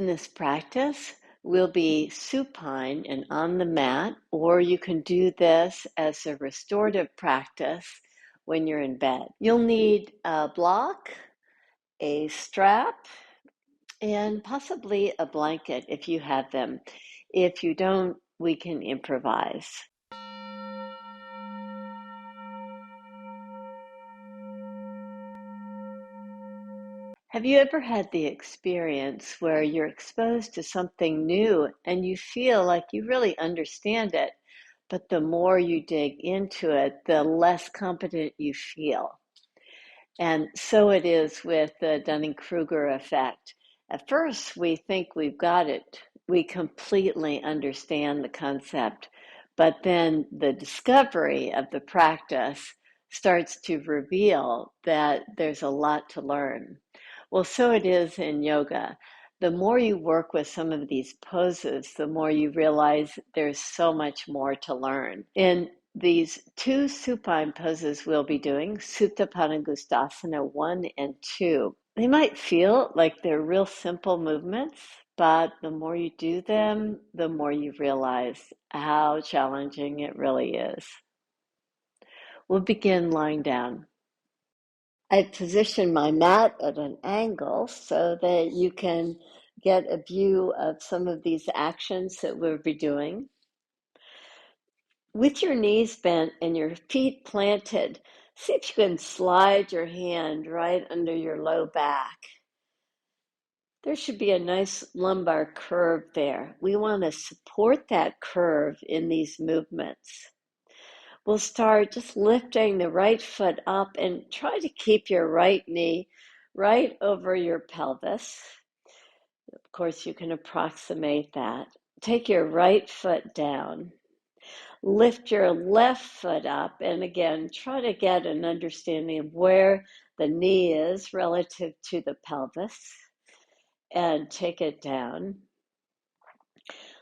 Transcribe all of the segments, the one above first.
this practice, we'll be supine and on the mat, or you can do this as a restorative practice when you're in bed. You'll need a block, a strap, and possibly a blanket if you have them. If you don't, we can improvise. Have you ever had the experience where you're exposed to something new and you feel like you really understand it, but the more you dig into it, the less competent you feel? And so it is with the Dunning-Kruger effect. At first, we think we've got it. We completely understand the concept, but then the discovery of the practice starts to reveal that there's a lot to learn. Well, so it is in yoga. The more you work with some of these poses, the more you realize there's so much more to learn. In these two supine poses we'll be doing, Supta Padangustasana 1 and 2, they might feel like they're real simple movements, but the more you do them, the more you realize how challenging it really is. We'll begin lying down. I position my mat at an angle so that you can get a view of some of these actions that we'll be doing. With your knees bent and your feet planted, see if you can slide your hand right under your low back. There should be a nice lumbar curve there. We want to support that curve in these movements. We'll start just lifting the right foot up and try to keep your right knee right over your pelvis. Of course, you can approximate that. Take your right foot down. Lift your left foot up, and again, try to get an understanding of where the knee is relative to the pelvis, and take it down.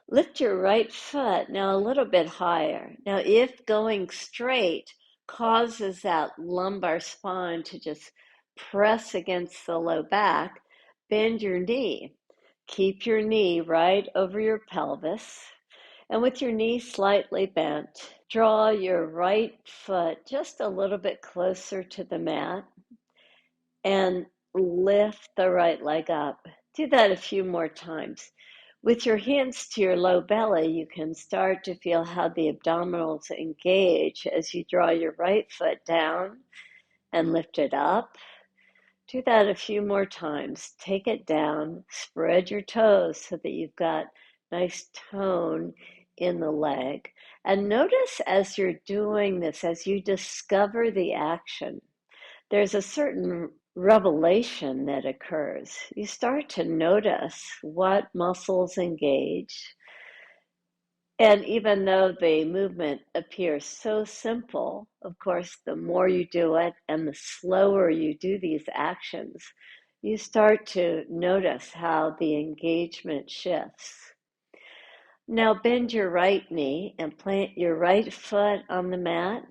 Lift your right foot now a little bit higher. Now, if going straight causes that lumbar spine to just press against the low back, bend your knee. Keep your knee right over your pelvis. And with your knee slightly bent, draw your right foot just a little bit closer to the mat and lift the right leg up. Do that a few more times. With your hands to your low belly, you can start to feel how the abdominals engage as you draw your right foot down and lift it up. Do that a few more times. Take it down, spread your toes so that you've got nice tone in the leg. And notice as you're doing this, as you discover the action, there's a certain revelation that occurs. You start to notice what muscles engage. And even though the movement appears so simple, of course, the more you do it and the slower you do these actions, you start to notice how the engagement shifts. Now bend your right knee and plant your right foot on the mat.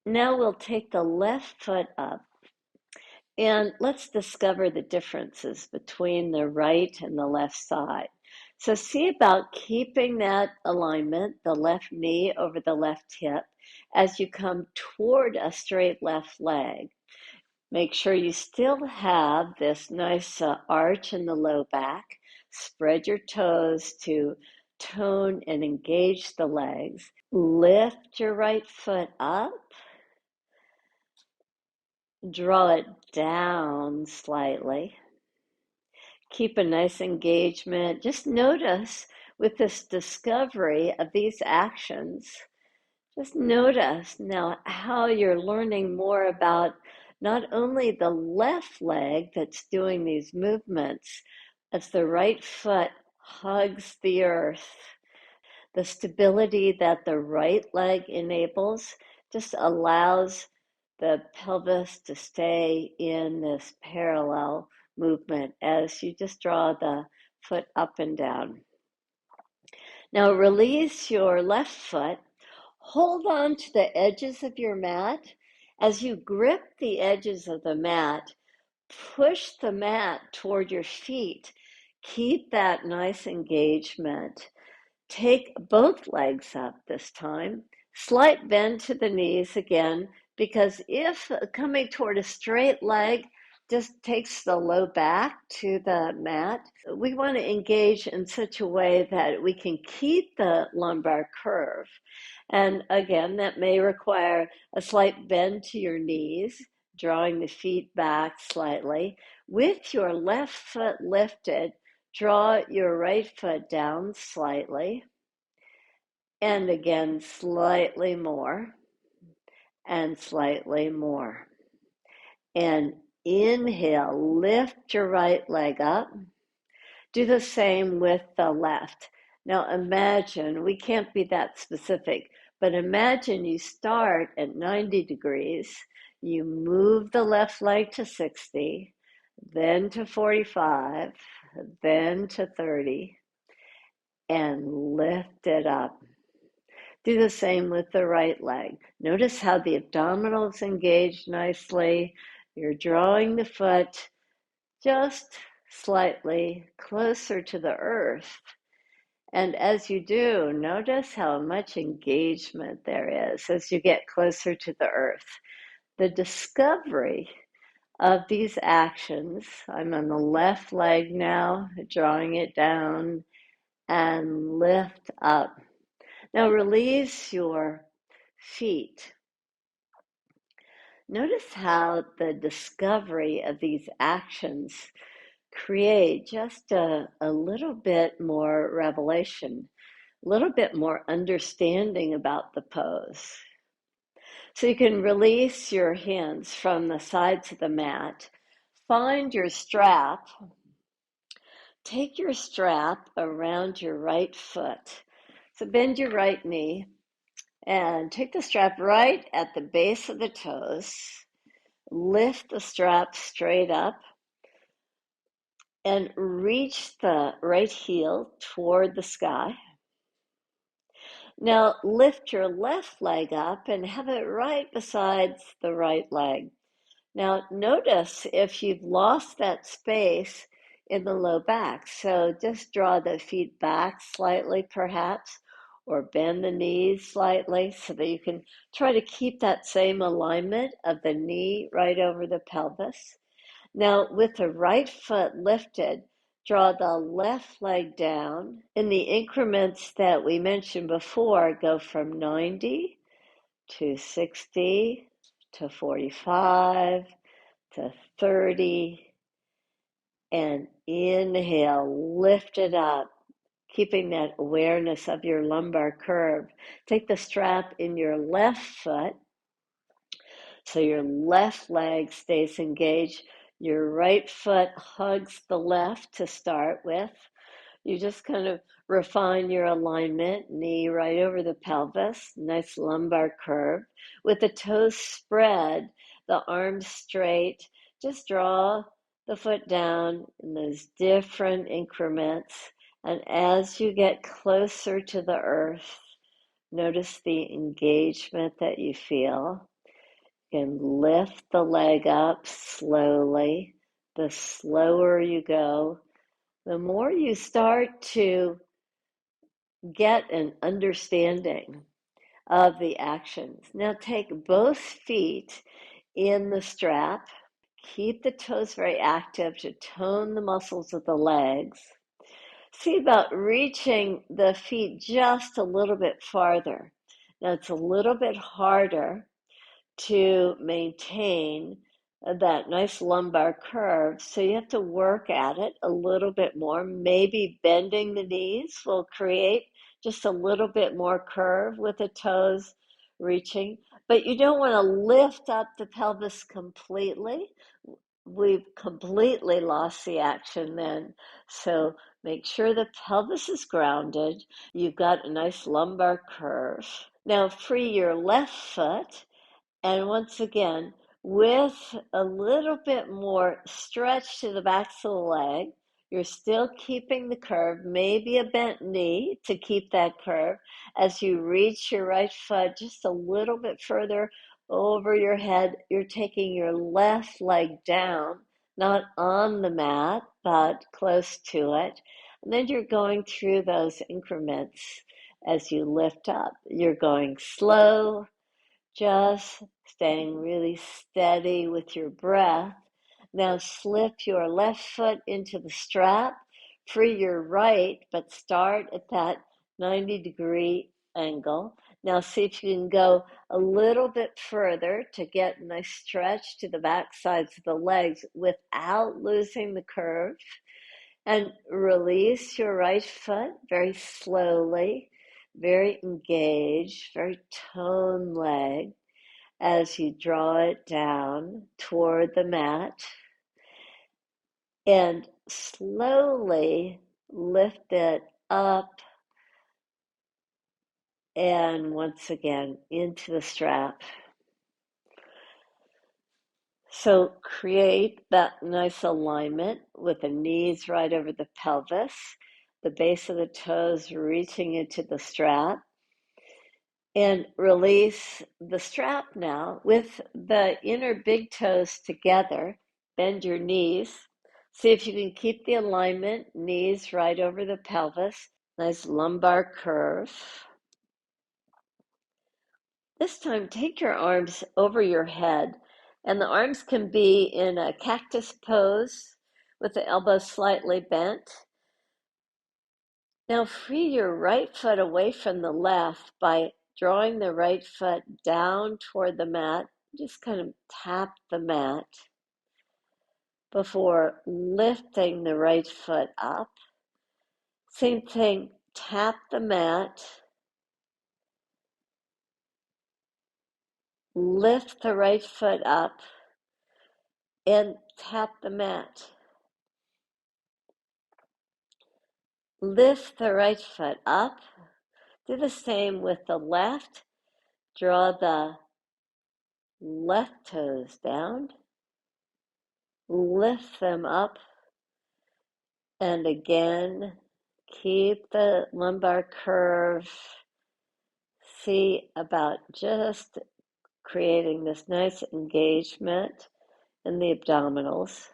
Now we'll take the left foot up. And let's discover the differences between the right and the left side. So see about keeping that alignment, the left knee over the left hip, as you come toward a straight left leg. Make sure you still have this nice arch in the low back. Spread your toes to tone and engage the legs. Lift your right foot up. Draw it down slightly. Keep a nice engagement. Just notice with this discovery of these actions, just notice now how you're learning more about not only the left leg that's doing these movements, as the right foot hugs the earth, the stability that the right leg enables just allows the pelvis to stay in this parallel movement as you just draw the foot up and down. Now release your left foot. Hold on to the edges of your mat. As you grip the edges of the mat, push the mat toward your feet. Keep that nice engagement. Take both legs up this time. Slight bend to the knees again, because if coming toward a straight leg just takes the low back to the mat, we want to engage in such a way that we can keep the lumbar curve. And again, that may require a slight bend to your knees, drawing the feet back slightly. With your left foot lifted, draw your right foot down slightly. And again, slightly more and slightly more. And inhale, lift your right leg up. Do the same with the left. Now imagine, we can't be that specific, but imagine you start at 90 degrees, you move the left leg to 60, then to 45, then to 30, and lift it up. Do the same with the right leg. Notice how the abdominals engage nicely. You're drawing the foot just slightly closer to the earth. And as you do, notice how much engagement there is as you get closer to the earth. The discovery of these actions, I'm on the left leg now, drawing it down and lift up. Now release your feet. Notice how the discovery of these actions create just a little bit more revelation, a little bit more understanding about the pose. So you can release your hands from the sides of the mat. Find your strap. Take your strap around your right foot. So bend your right knee and take the strap right at the base of the toes. Lift the strap straight up and reach the right heel toward the sky. Now lift your left leg up and have it right beside the right leg. Now notice if you've lost that space in the low back. So just draw the feet back slightly perhaps, or bend the knees slightly so that you can try to keep that same alignment of the knee right over the pelvis. Now with the right foot lifted, draw the left leg down. In the increments that we mentioned before, go from 90 to 60 to 45 to 30, and inhale, lift it up, keeping that awareness of your lumbar curve. Take the strap in your left foot so your left leg stays engaged. Your right foot hugs the left to start with. You just kind of refine your alignment, knee right over the pelvis, nice lumbar curve. With the toes spread, the arms straight, just draw the foot down in those different increments. And as you get closer to the earth, notice the engagement that you feel. You can lift the leg up slowly. The slower you go, the more you start to get an understanding of the actions. Now take both feet in the strap. Keep the toes very active to tone the muscles of the legs. See about reaching the feet just a little bit farther. Now it's a little bit harder to maintain that nice lumbar curve, so you have to work at it a little bit more. Maybe bending the knees will create just a little bit more curve with the toes reaching, but you don't want to lift up the pelvis completely. We've completely lost the action then. So make sure the pelvis is grounded. You've got a nice lumbar curve. Now free your left foot. And once again, with a little bit more stretch to the backs of the leg, you're still keeping the curve, maybe a bent knee to keep that curve. As you reach your right foot just a little bit further over your head, you're taking your left leg down, not on the mat, but close to it. And then you're going through those increments as you lift up. You're going slow, just staying really steady with your breath. Now slip your left foot into the strap, free your right, but start at that 90-degree angle. Now see if you can go a little bit further to get a nice stretch to the back sides of the legs without losing the curve. And release your right foot very slowly, very engaged, very toned leg as you draw it down toward the mat. And slowly lift it up and once again into the strap. So create that nice alignment with the knees right over the pelvis, the base of the toes reaching into the strap. And release the strap now with the inner big toes together. Bend your knees. See if you can keep the alignment, knees right over the pelvis. Nice lumbar curve. This time, take your arms over your head, and the arms can be in a cactus pose with the elbows slightly bent. Now free your right foot away from the left by drawing the right foot down toward the mat. Just kind of tap the mat before lifting the right foot up. Same thing, tap the mat, lift the right foot up, and tap the mat. Lift the right foot up. Do the same with the left. Draw the left toes down. Lift them up. And again, keep the lumbar curve. See about just creating this nice engagement in the abdominals.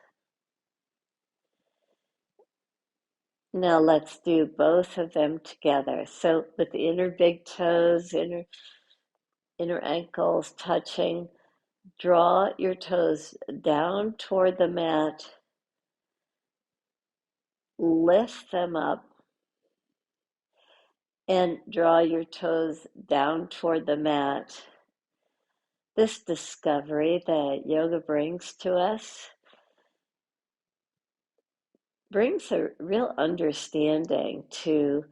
Now let's do both of them together. So with the inner big toes, inner ankles touching, draw your toes down toward the mat, lift them up, and draw your toes down toward the mat. This discovery that yoga brings to us brings a real understanding to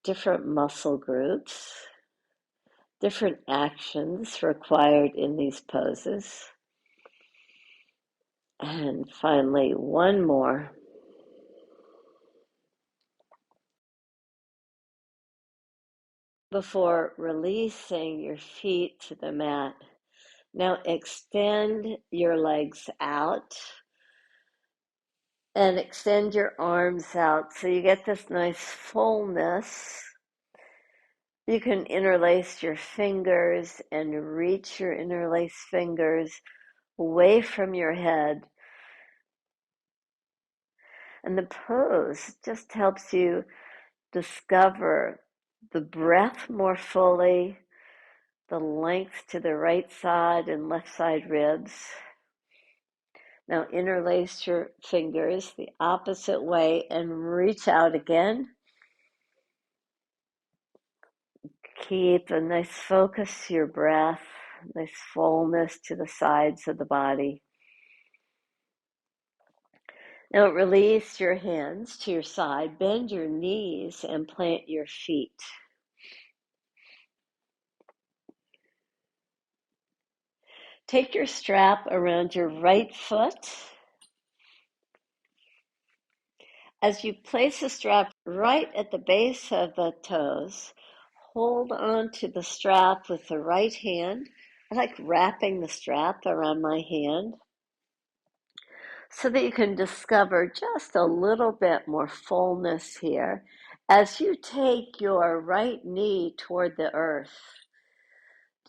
different muscle groups, different actions required in these poses. And finally, one more. Before releasing your feet to the mat, now extend your legs out and extend your arms out so you get this nice fullness. You can interlace your fingers and reach your interlaced fingers away from your head. And the pose just helps you discover the breath more fully, the length to the right side and left side ribs. Now interlace your fingers the opposite way and reach out again. Keep a nice focus to your breath, nice fullness to the sides of the body. Now release your hands to your side, bend your knees and plant your feet. Take your strap around your right foot. As you place the strap right at the base of the toes, hold on to the strap with the right hand. I like wrapping the strap around my hand so that you can discover just a little bit more fullness here. As you take your right knee toward the earth,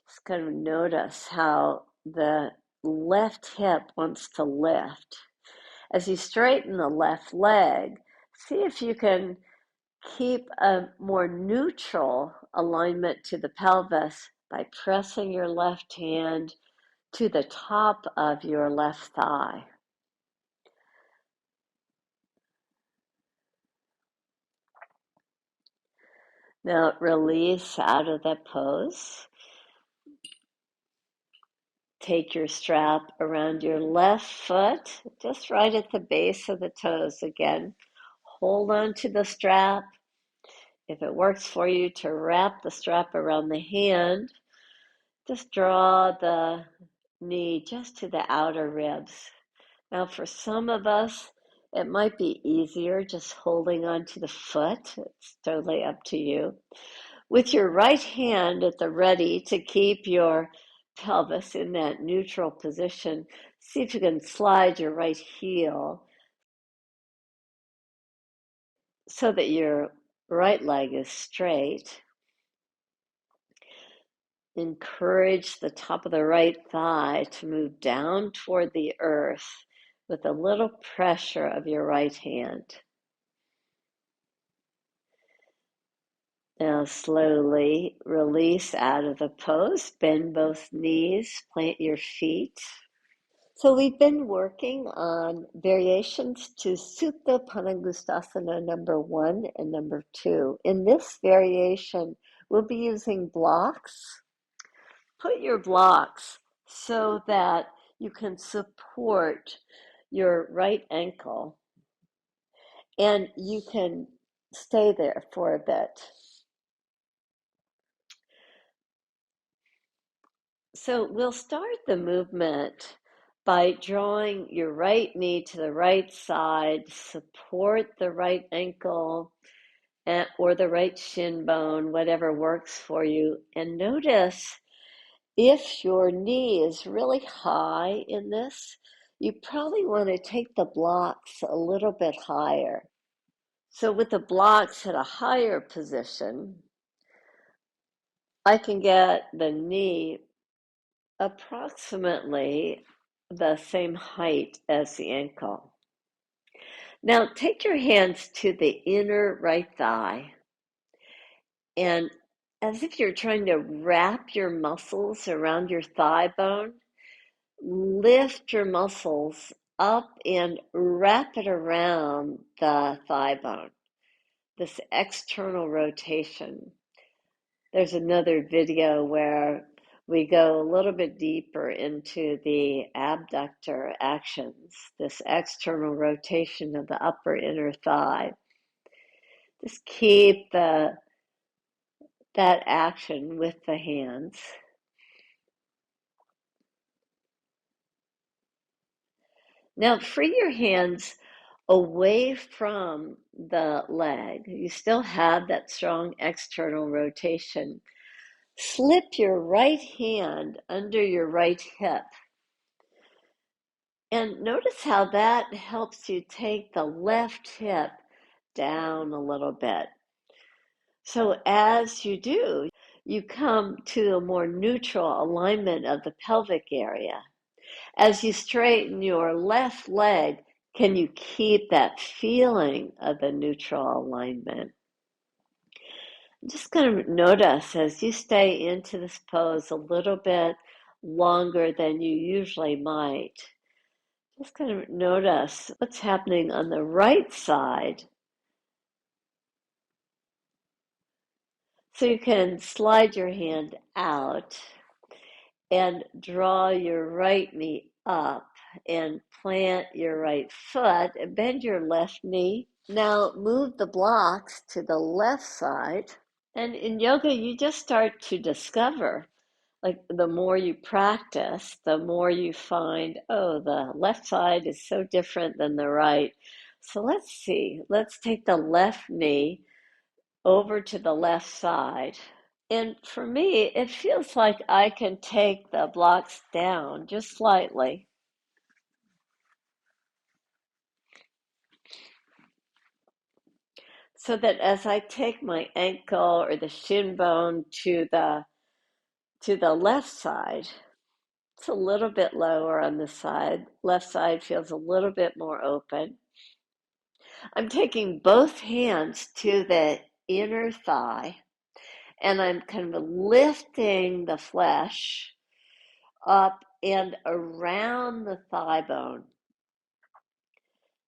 just kind of notice how the left hip wants to lift. As you straighten the left leg, see if you can keep a more neutral alignment to the pelvis by pressing your left hand to the top of your left thigh. Now release out of that pose. Take your strap around your left foot, just right at the base of the toes again. Hold on to the strap. If it works for you to wrap the strap around the hand, just draw the knee just to the outer ribs. Now, for some of us, it might be easier just holding on to the foot. It's totally up to you. With your right hand at the ready to keep your pelvis in that neutral position, see if you can slide your right heel so that your right leg is straight. Encourage the top of the right thigh to move down toward the earth with a little pressure of your right hand. Now slowly release out of the pose, bend both knees, plant your feet. So we've been working on variations to Supta Pandangustasana number 1 and number 2. In this variation, we'll be using blocks. Put your blocks so that you can support your right ankle and you can stay there for a bit. So we'll start the movement by drawing your right knee to the right side, support the right ankle or the right shin bone, whatever works for you, and notice if your knee is really high in this, you probably want to take the blocks a little bit higher. So with the blocks at a higher position, I can get the knee approximately the same height as the ankle. Now take your hands to the inner right thigh, and as if you're trying to wrap your muscles around your thigh bone, lift your muscles up and wrap it around the thigh bone, this external rotation. There's another video where we go a little bit deeper into the abductor actions, this external rotation of the upper inner thigh. Just keep that action with the hands. Now free your hands away from the leg. You still have that strong external rotation. Slip your right hand under your right hip. And notice how that helps you take the left hip down a little bit. So as you do, you come to a more neutral alignment of the pelvic area. As you straighten your left leg, can you keep that feeling of the neutral alignment? I'm just going to notice as you stay into this pose a little bit longer than you usually might. Just going to notice what's happening on the right side. So you can slide your hand out and draw your right knee up and plant your right foot and bend your left knee. Now move the blocks to the left side. And in yoga, you just start to discover, like the more you practice, the more you find, oh, the left side is so different than the right. So let's see, let's take the left knee over to the left side. And for me, it feels like I can take the blocks down just slightly. So that as I take my ankle or the shin bone to the left side, a little bit lower on the side. Left side feels a little bit more open. I'm taking both hands to the inner thigh, and I'm kind of lifting the flesh up and around the thigh bone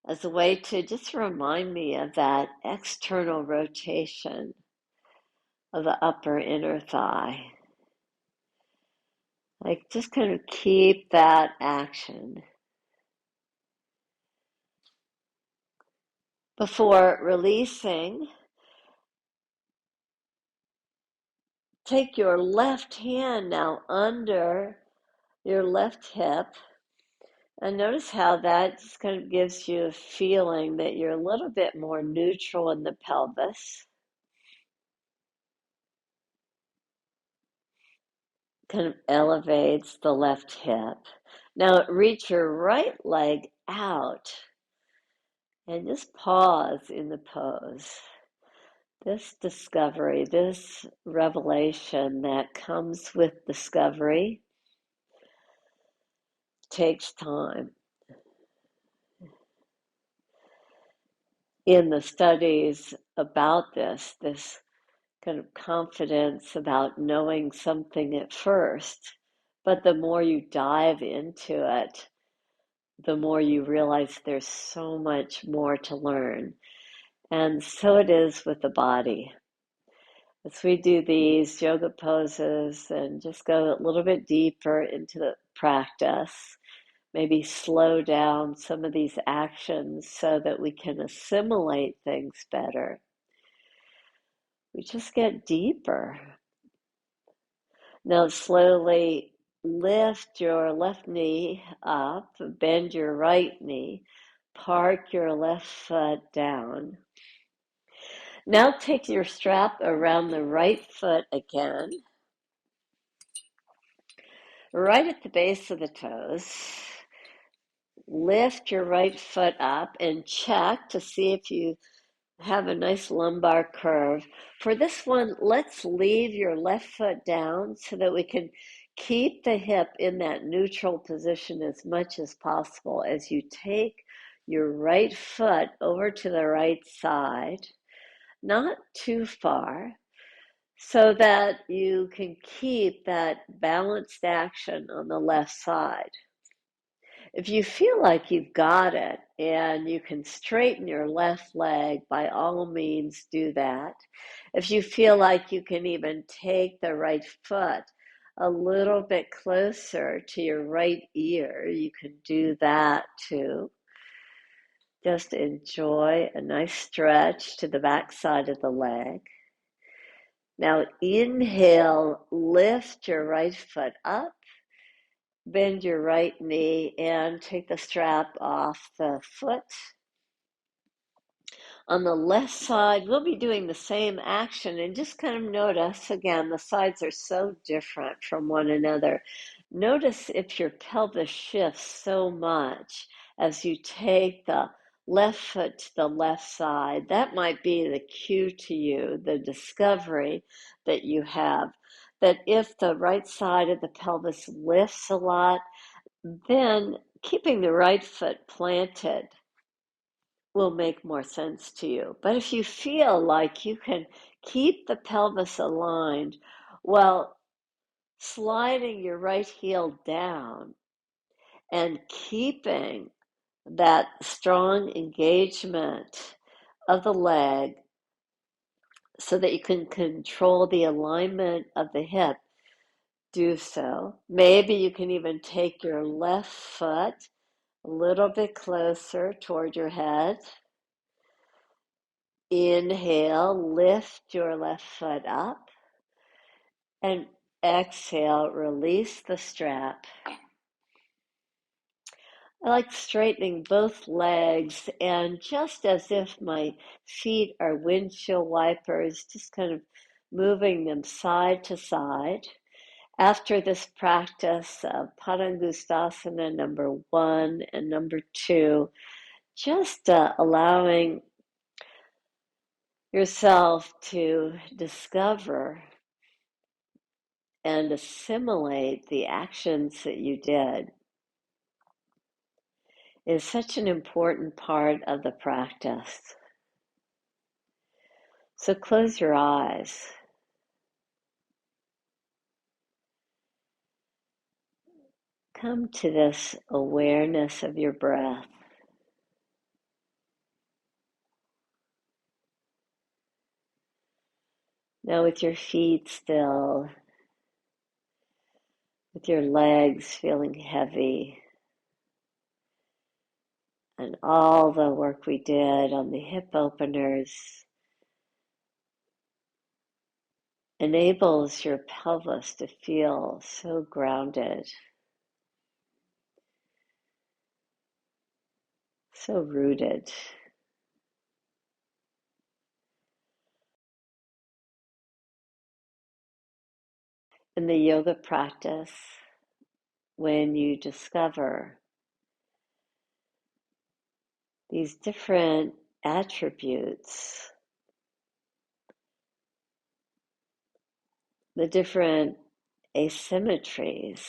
as a way to just remind me of that external rotation of the upper inner thigh. Like, just kind of keep that action. Before releasing, take your left hand now under your left hip, and notice how that just kind of gives you a feeling that you're a little bit more neutral in the pelvis. Kind of elevates the left hip. Now reach your right leg out and just pause in the pose. This discovery, this revelation that comes with discovery takes time. In the studies about this kind of confidence about knowing something at first, but the more you dive into it, the more you realize there's so much more to learn. And so it is with the body. As we do these yoga poses and just go a little bit deeper into the practice, maybe slow down some of these actions so that we can assimilate things better. We just get deeper. Now slowly lift your left knee up, bend your right knee, park your left foot down. Now take your strap around the right foot again, right at the base of the toes. Lift your right foot up and check to see if you have a nice lumbar curve. For this one, let's leave your left foot down so that we can keep the hip in that neutral position as much as possible as you take your right foot over to the right side, not too far, so that you can keep that balanced action on the left side. If you feel like you've got it and you can straighten your left leg, by all means do that. If you feel like you can even take the right foot a little bit closer to your right ear, you can do that too. Just enjoy a nice stretch to the back side of the leg. Now inhale, lift your right foot up. Bend your right knee and take the strap off the foot. On the left side, we'll be doing the same action, and just kind of notice, again, the sides are so different from one another. Notice if your pelvis shifts so much as you take the left foot to the left side. That might be the cue to you, the discovery that you have, that if the right side of the pelvis lifts a lot, then keeping the right foot planted will make more sense to you. But if you feel like you can keep the pelvis aligned while sliding your right heel down and keeping that strong engagement of the leg so that you can control the alignment of the hip, do so. Maybe you can even take your left foot a little bit closer toward your head. Inhale, lift your left foot up. And exhale, release the strap. I like straightening both legs, and just as if my feet are windshield wipers, just kind of moving them side to side. After this practice of padangustasana number 1 and number 2, just allowing yourself to discover and assimilate the actions that you did is such an important part of the practice. So close your eyes. Come to this awareness of your breath. Now with your feet still, with your legs feeling heavy, and all the work we did on the hip openers enables your pelvis to feel so grounded, so rooted. In the yoga practice, when you discover these different attributes, the different asymmetries,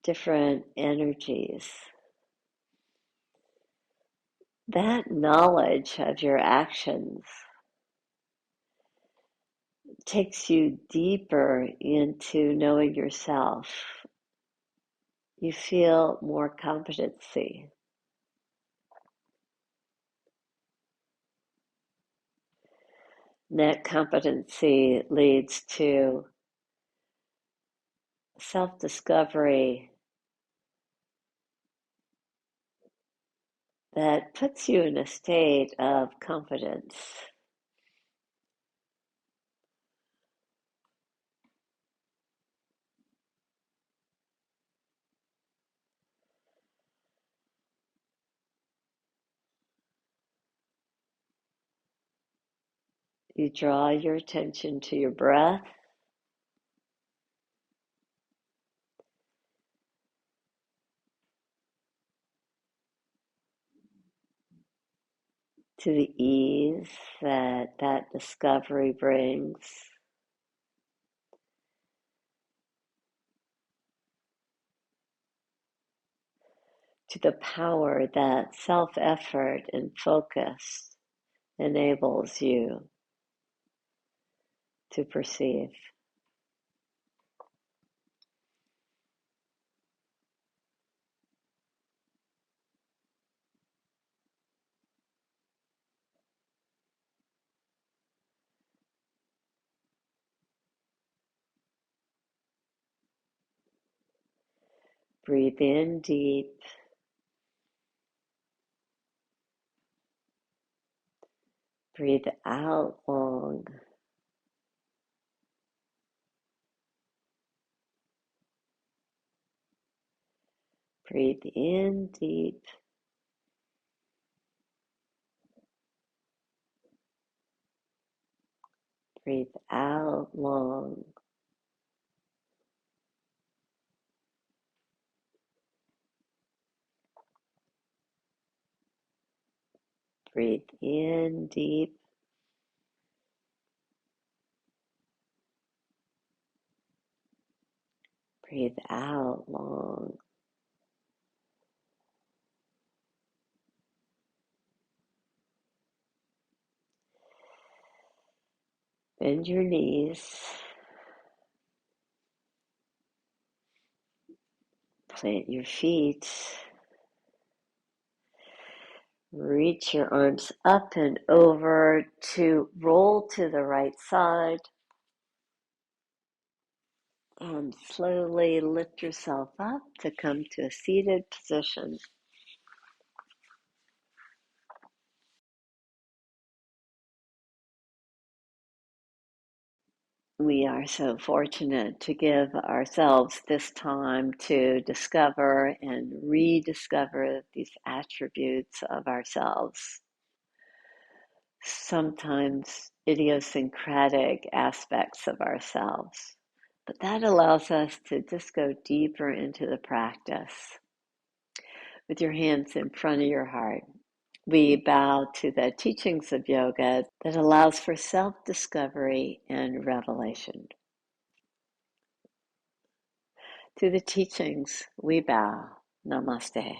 different energies, that knowledge of your actions takes you deeper into knowing yourself. You feel more competency. And that competency leads to self-discovery that puts you in a state of confidence. You draw your attention to your breath, to the ease that that discovery brings, to the power that self-effort and focus enables you to perceive. Breathe in deep. Breathe out long. Breathe in deep. Breathe out long. Breathe in deep. Breathe out long. Bend your knees. Plant your feet. Reach your arms up and over to roll to the right side. And slowly lift yourself up to come to a seated position. We are so fortunate to give ourselves this time to discover and rediscover these attributes of ourselves. Sometimes idiosyncratic aspects of ourselves, but that allows us to just go deeper into the practice. With your hands in front of your heart, We bow to the teachings of yoga that allows for self-discovery and revelation. To the teachings, we bow. Namaste.